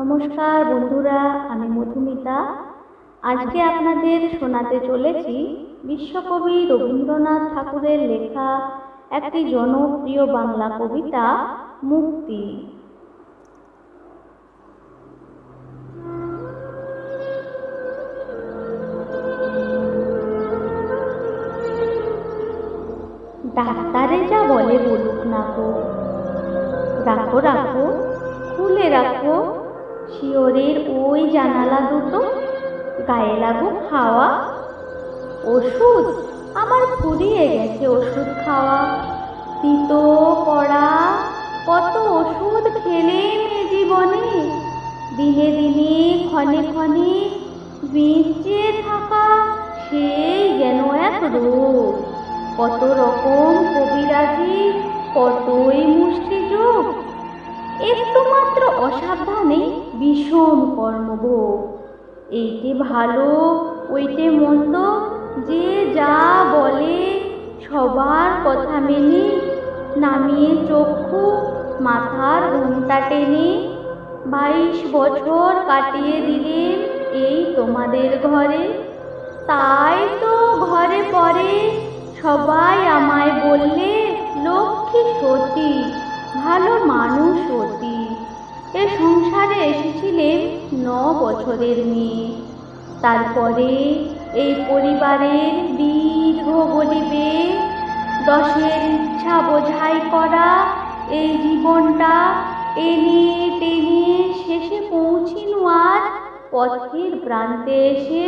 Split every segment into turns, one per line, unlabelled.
নমস্কার বন্ধুরা, আমি মধুমিতা। আজকে আপনাদের শোনাতে চলেছি বিশ্বকবি রবীন্দ্রনাথ ঠাকুরের লেখা একটি জনপ্রিয় বাংলা কবিতা মুক্তি। ডাক্তারে যা বলে বলুক না গো, রাখো রাখো খুলে রাখো শিয়রের ওই জানালা দুটো, গায়ে লাগুক হাওয়া। ওষুধ আমার ফুরিয়ে গেছে, ওষুধ খাওয়া। তিতো কড়া কত ওষুধ খেলেন এ জীবনে, দিনে দিনে ক্ষণে ক্ষণে বেঁচে থাকা সেই যেন এক রোগ। কত রকম কবিরাজি, কতই মুষ্টিযোগ, একটু মাত্র অসাবধানে বিষম কর্মভোগ। এইটে ভালো ওইটে মন্দ, যে যা বলে সবার কথা মেনে, নামিয়ে চক্ষু মাথার ঘোমটা টেনে 22 বছর কাটিয়ে দিলেন এই তোমাদের ঘরে। তাই তো ঘরে পরে সবাই আমায় বললে লক্ষ্মী সতী, ভালো মানুষ অতি। এ সংসারে এসেছিলেন 9 বছরের মেয়ে। তারপরে এই পরিবারের দীর্ঘ গরিবে 10-এর ইচ্ছা বোঝাই করা এই জীবনটা টেনে টেনে শেষে পৌঁছিনু আজ পথের প্রান্তে এসে।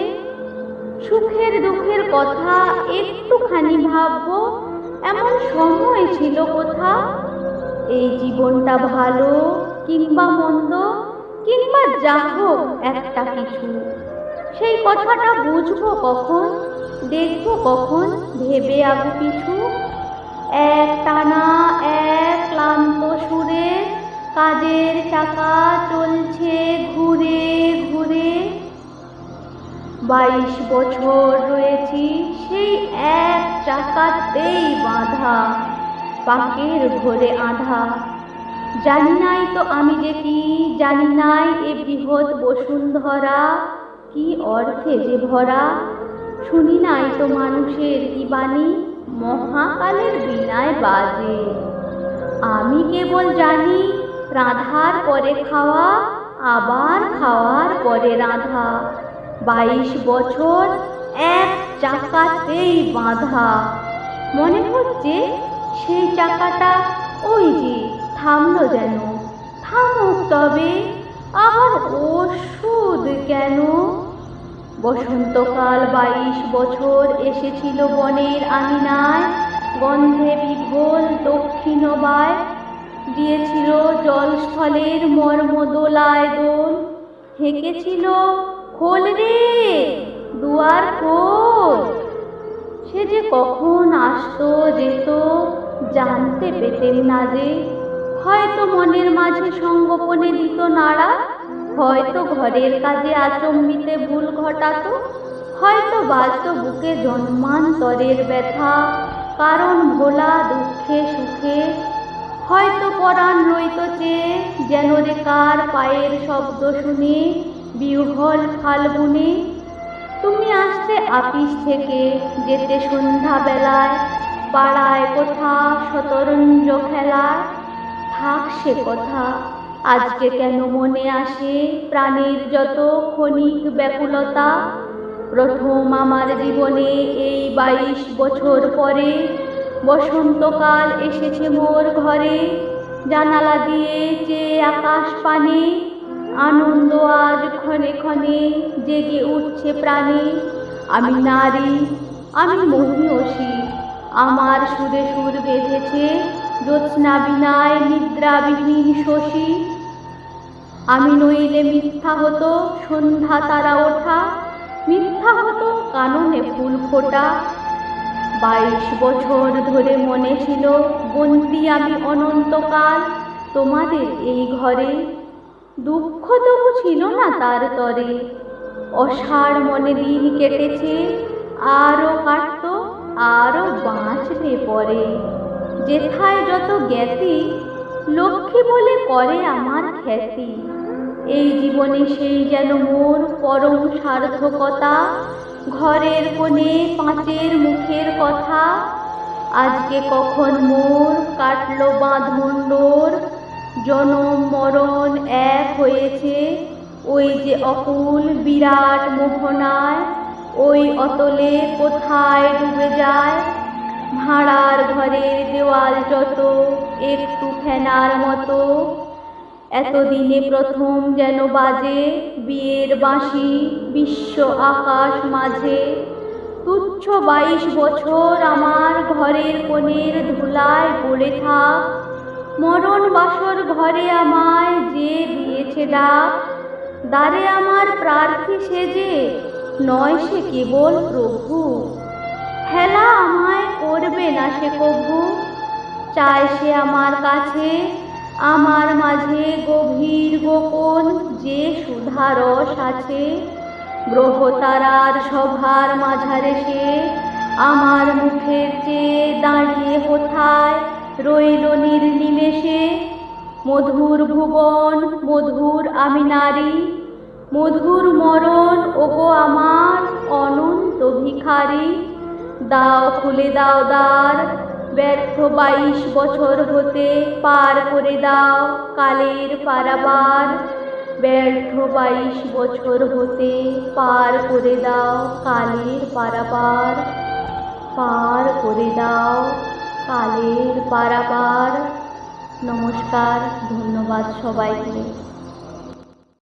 সুখের দুঃখের কথা একটুখানি ভাববো, এমন সময় ছিল কোথা। এই জীবনটা ভালো কিংবা মন্দ, কিংবা যা হোক একটা কিছু, সেই কথাটা বুঝবো কখন, দেখবো কখন ভেবে আগু পিছু। এক টানা এক ক্লান্ত সুরে কাজের চাকা চলছে ঘুরে ঘুরে। 22 বছর রয়েছি সেই এক চাকাতেই বাঁধা, পাকের ঘোরে আধা। জানি নাই তো আমি যে কি, জানি নাই এ বৃহৎ বসুন্ধরা কি অর্থে যে ভরা। শুনি নাই তো মানুষের কি বাণী মহাকালের বীণায় বাজে। আমি কেবল জানি রাঁধার পরে খাওয়া, আবার খাওয়ার পরে রাঁধা। 22 বছর এক চাকাতেই বাঁধা। মনে হচ্ছে সেই চাকাটা ওই যে থামলো যেন। থামুক তবে, আবার ওষুধ কেন? বসন্তকাল 22 বছর এসেছিল বনের আঙিনায়, গন্ধে বিভোল দক্ষিণবায় দিয়েছিল জলস্থলের মর্ম দোলায় দোল। হেঁকেছিল খোল রে দুয়ার খোল। সে যে কখন আসতো যেত জানতে পেতেন না যে। হয়তো মনের মাঝে সঙ্গোপনে দিত নাড়া, হয়তো ঘরের কাজে আচম্বিতে ভুল ঘটাতো, হয়তো বাজতো বুকে জন্মান্তরের ব্যথা, কারণ ভোলা দুঃখে সুখে। হয়তো পরাণ রইত চেয়ে যেন রে কার পায়ের শব্দ শুনে বিহ্বল ফাল্গুনে। তুমি আসতে আপিস থেকে, যেতে সন্ধ্যাবেলায় পাড়ায় কোথা শতরঞ্জ খেলায়। থাক সে কথা, আজকে কেন মনে আসে প্রাণের যত ক্ষণিক ব্যাকুলতা। প্রথম আমার জীবনে এই 22 বছর পরে বসন্তকাল এসেছে মোর ঘরে। জানালা দিয়ে চেয়ে আকাশ পানে, আনন্দ আজ ক্ষণে ক্ষণে জেগে উঠছে প্রাণে। আমি নারী, আমি মহিয়সী, আমার সুরে সুর বেঁধেছে জ্যোৎস্না বিনায় নিদ্রাবিহীন শশী। আমি নইলে মিথ্যা হতো সন্ধ্যা তারা ওঠা, মিথ্যা হতো কাননে ফুল ফোটা। 22 বছর ধরে মনে ছিল বন্দি আমি অনন্তকাল তোমাদের এই ঘরে। দুঃখ তবু ছিল না তার তরে, অসাড় মনে দিন কেটেছে, আরও কাটত আরও বাঁচবে পরে। যেথায় যত জ্ঞাতি লক্ষ্মী বলে করে আমার খ্যাতি। এই জীবনে সেই যেন মোর পরম সার্থকতা, ঘরের কোণে পাঁচের মুখের কথা। আজকে কখন মোর কাটলো বাঁধন ডোর, জনম মরণ এক হয়েছে ওই যে অকুল বিরাট মোহনায়। ওই অতলে কোথায় ডুবে যায় ভাড়ার ঘরের দেওয়াল যত একটু ফেনার মতো। এতদিনে প্রথম যেন বাজে বিয়ের বাঁশি বিশ্ব আকাশ মাঝে। তুচ্ছ 22 বছর আমার ঘরের কোণের ধুলায় পড়ে থাক, মরণ বাসর ঘরে আমায় যে দিয়েছে ডাক। দ্বারে আমার প্রার্থী সেজে নয় সে কেবল প্রভু, হেলা আমায় করবে না সে কভু। চায় সে আমার কাছে আমার মাঝে গভীর গোপন যে সুধারস আছে। গ্রহ তারার সভার মাঝারে সে আমার মুখের চেয়ে দাঁড়িয়ে কোথায় রইল নির্নিমেষে। মধুর ভুবন মধুর আমি নারী, মধুর মরণ ওগো আমার অনন্ত ভিখারি। দাও খুলে দাও দ্বার, ব্যর্থ 22 বছর হতে পার করে দাও কালের পারাবার। ব্যর্থ 22 বছর হতে পার করে দাও কালের পারাবার। পার করে দাও কালের পারাবার। নমস্কার, ধন্যবাদ সবাইকে।